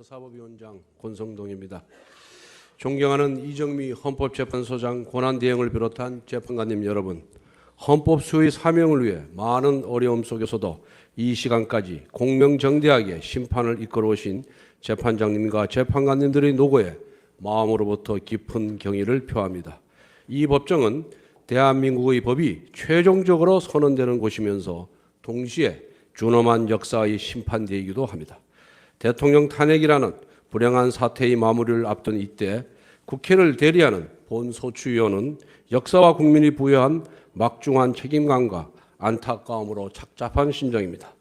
사법위원장 권성동입니다. 존경하는 이정미 헌법재판소장 권한대행을 비롯한 재판관님 여러분, 헌법 수호의 사명을 위해 많은 어려움 속에서도 이 시간까지 공명정대하게 심판을 이끌어오신 재판장님과 재판관님들의 노고에 마음으로부터 깊은 경의를 표합니다. 이 법정은 대한민국의 법이 최종적으로 선언되는 곳이면서 동시에 준엄한 역사의 심판대이기도 합니다. 대통령 탄핵이라는 불행한 사태의 마무리를 앞둔 이때 국회를 대리하는 본소추위원은 역사와 국민이 부여한 막중한 책임감과 안타까움으로 착잡한 심정입니다.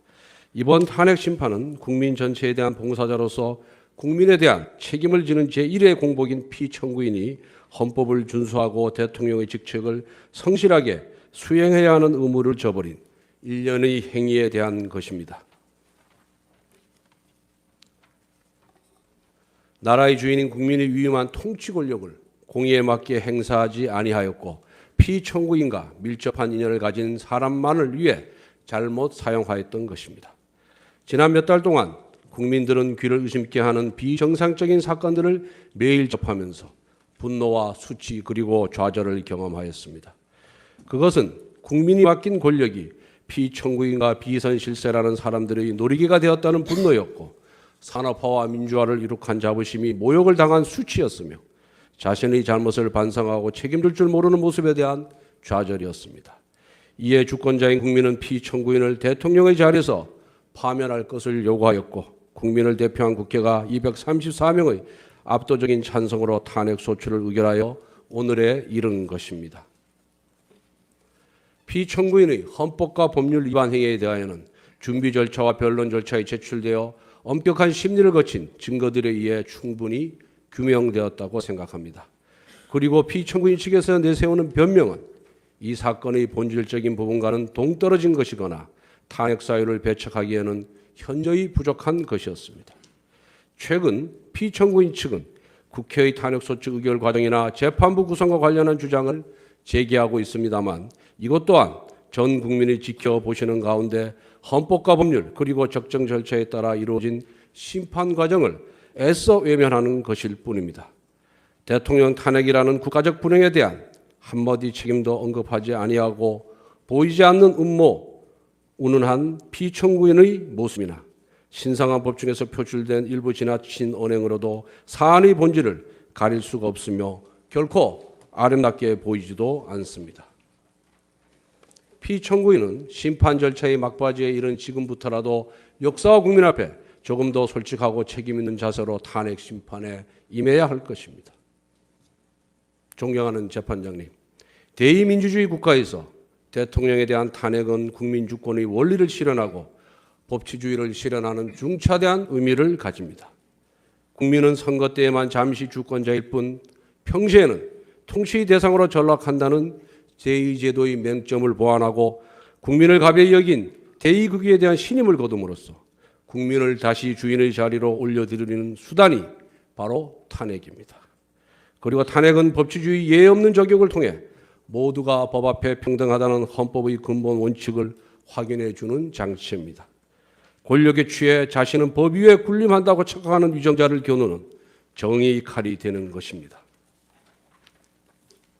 이번 탄핵 심판은 국민 전체에 대한 봉사자로서 국민에 대한 책임을 지는 제1의 공복인 피청구인이 헌법을 준수하고 대통령의 직책을 성실하게 수행해야 하는 의무를 저버린 일련의 행위에 대한 것입니다. 나라의 주인인 국민의 위임한 통치 권력을 공의에 맞게 행사하지 아니하였고 피청구인과 밀접한 인연을 가진 사람만을 위해 잘못 사용하였던 것입니다. 지난 몇 달 동안 국민들은 귀를 의심케 하는 비정상적인 사건들을 매일 접하면서 분노와 수치 그리고 좌절을 경험하였습니다. 그것은 국민이 맡긴 권력이 피청구인과 비선실세라는 사람들의 놀이개가 되었다는 분노였고 산업화와 민주화를 이룩한 자부심이 모욕을 당한 수치였으며 자신의 잘못을 반성하고 책임질 줄 모르는 모습에 대한 좌절이었습니다. 이에 주권자인 국민은 피청구인을 대통령의 자리에서 파면할 것을 요구하였고 국민을 대표한 국회가 234명의 압도적인 찬성으로 탄핵 소추를 의결하여 오늘에 이른 것입니다. 피청구인의 헌법과 법률 위반 행위에 대하여는 준비 절차와 변론 절차에 제출되어 엄격한 심리를 거친 증거들에 의해 충분히 규명되었다고 생각합니다. 그리고 피청구인 측에서 내세우는 변명은 이 사건의 본질적인 부분과는 동떨어진 것이거나 탄핵 사유를 배척하기에는 현저히 부족한 것이었습니다. 최근 피청구인 측은 국회의 탄핵소추 의결 과정이나 재판부 구성과 관련한 주장을 제기하고 있습니다만 이것 또한 전 국민이 지켜보시는 가운데 헌법과 법률 그리고 적정 절차에 따라 이루어진 심판 과정을 애써 외면하는 것일 뿐입니다. 대통령 탄핵이라는 국가적 불행에 대한 한마디 책임도 언급하지 아니하고 보이지 않는 음모, 운운한 피청구인의 모습이나 신성한 법중에서 표출된 일부 지나친 언행으로도 사안의 본질을 가릴 수가 없으며 결코 아름답게 보이지도 않습니다. 피청구인은 심판 절차의 막바지에 이른 지금부터라도 역사와 국민 앞에 조금 더 솔직하고 책임 있는 자세로 탄핵 심판에 임해야 할 것입니다. 존경하는 재판장님, 대의민주주의 국가에서 대통령에 대한 탄핵은 국민 주권의 원리를 실현하고 법치주의를 실현하는 중차대한 의미를 가집니다. 국민은 선거 때에만 잠시 주권자일 뿐 평시에는 통치의 대상으로 전락한다는 제2제도의 맹점을 보완하고 국민을 가벼이 여긴 대의국위에 대한 신임을 거둠으로써 국민을 다시 주인의 자리로 올려드리는 수단이 바로 탄핵입니다. 그리고 탄핵은 법치주의 예외 없는 적용을 통해 모두가 법 앞에 평등하다는 헌법의 근본 원칙을 확인해 주는 장치입니다. 권력에 취해 자신은 법 위에 군림한다고 착각하는 위정자를 겨누는 정의의 칼이 되는 것입니다.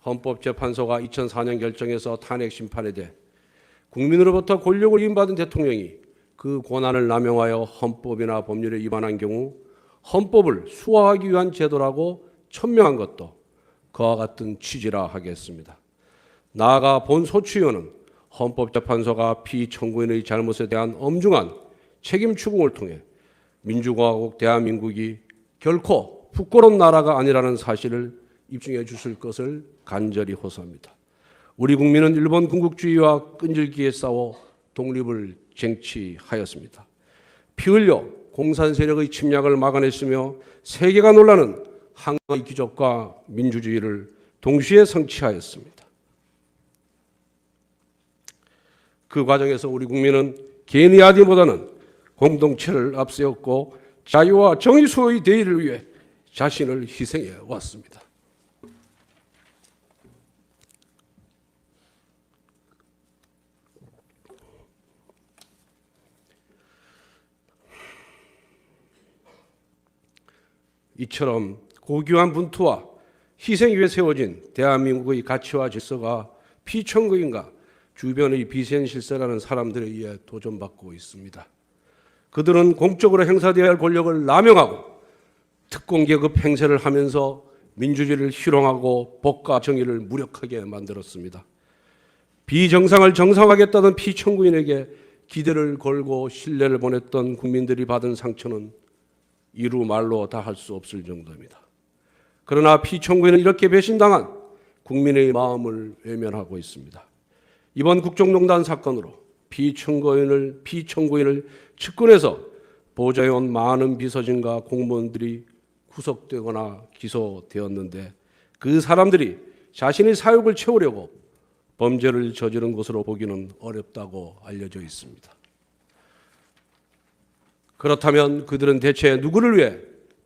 헌법재판소가 2004년 결정해서 탄핵 심판에 대해 국민으로부터 권력을 위임받은 대통령이 그 권한을 남용하여 헌법이나 법률에 위반한 경우 헌법을 수호하기 위한 제도라고 천명한 것도 그와 같은 취지라 하겠습니다. 나아가 본소추위원은 헌법재판소가 피청구인의 잘못에 대한 엄중한 책임 추궁을 통해 민주공화국 대한민국이 결코 부끄러운 나라가 아니라는 사실을 입증해 주실 것을 간절히 호소합니다. 우리 국민은 일본 군국주의와 끈질기게 싸워 독립을 쟁취하였습니다. 피 흘려 공산 세력의 침략을 막아냈으며 세계가 놀라는 한국의 기적과 민주주의를 동시에 성취하였습니다. 그 과정에서 우리 국민은 개인의 아디보다는 공동체를 앞세웠고 자유와 정의 수호의 대의를 위해 자신을 희생해 왔습니다. 이처럼 고귀한 분투와 희생 위에 세워진 대한민국의 가치와 질서가 피천국인가 주변의 비센실세라는 사람들에 의해 도전받고 있습니다. 그들은 공적으로 행사되어야 할 권력을 남용하고 특공계급 행세를 하면서 민주주의를 희롱하고 법과 정의를 무력하게 만들었습니다. 비정상을 정상화하겠다던 피청구인에게 기대를 걸고 신뢰를 보냈던 국민들이 받은 상처는 이루 말로 다 할 수 없을 정도입니다. 그러나 피청구인은 이렇게 배신당한 국민의 마음을 외면하고 있습니다. 이번 국정농단 사건으로 피청구인을 측근해서 보좌해온 많은 비서진과 공무원들이 구속되거나 기소되었는데 그 사람들이 자신의 사욕을 채우려고 범죄를 저지른 것으로 보기는 어렵다고 알려져 있습니다. 그렇다면 그들은 대체 누구를 위해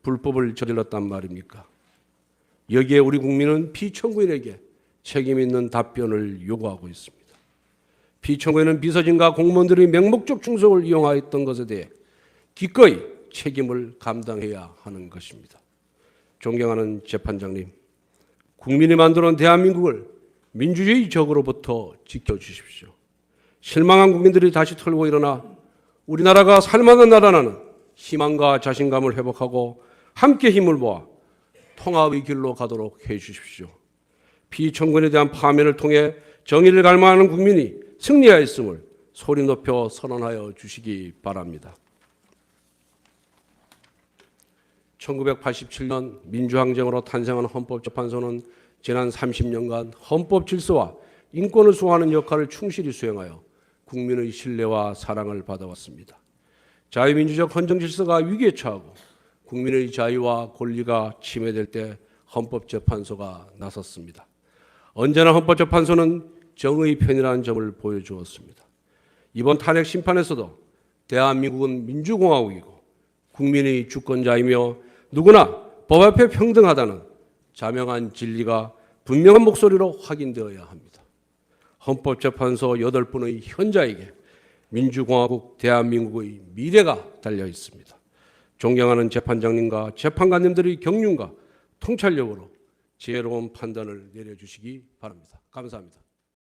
불법을 저질렀단 말입니까? 여기에 우리 국민은 피청구인에게 책임 있는 답변을 요구하고 있습니다. 피청구인은 비서진과 공무원들의 맹목적 충성을 이용하였던 것에 대해 기꺼이 책임을 감당해야 하는 것입니다. 존경하는 재판장님, 국민이 만들어온 대한민국을 민주주의 적으로부터 지켜주십시오. 실망한 국민들이 다시 털고 일어나 우리나라가 살만한 나라라는 희망과 자신감을 회복하고 함께 힘을 모아 통합의 길로 가도록 해주십시오. 피청구인에 대한 파면을 통해 정의를 갈망하는 국민이 승리하였음을 소리 높여 선언하여 주시기 바랍니다. 1987년 민주항쟁으로 탄생한 헌법재판소는 지난 30년간 헌법 질서와 인권을 수호하는 역할을 충실히 수행하여 국민의 신뢰와 사랑을 받아왔습니다. 자유민주적 헌정 질서가 위기에 처하고 국민의 자유와 권리가 침해될 때 헌법재판소가 나섰습니다. 언제나 헌법재판소는 정의 편이라는 점을 보여주었습니다. 이번 탄핵 심판에서도 대한민국은 민주공화국이고 국민의 주권자이며 누구나 법 앞에 평등하다는 자명한 진리가 분명한 목소리로 확인되어야 합니다. 헌법재판소 8분의 현자에게 민주공화국 대한민국의 미래가 달려 있습니다. 존경하는 재판장님과 재판관님들의 경륜과 통찰력으로 지혜로운 판단을 내려주시기 바랍니다. 감사합니다.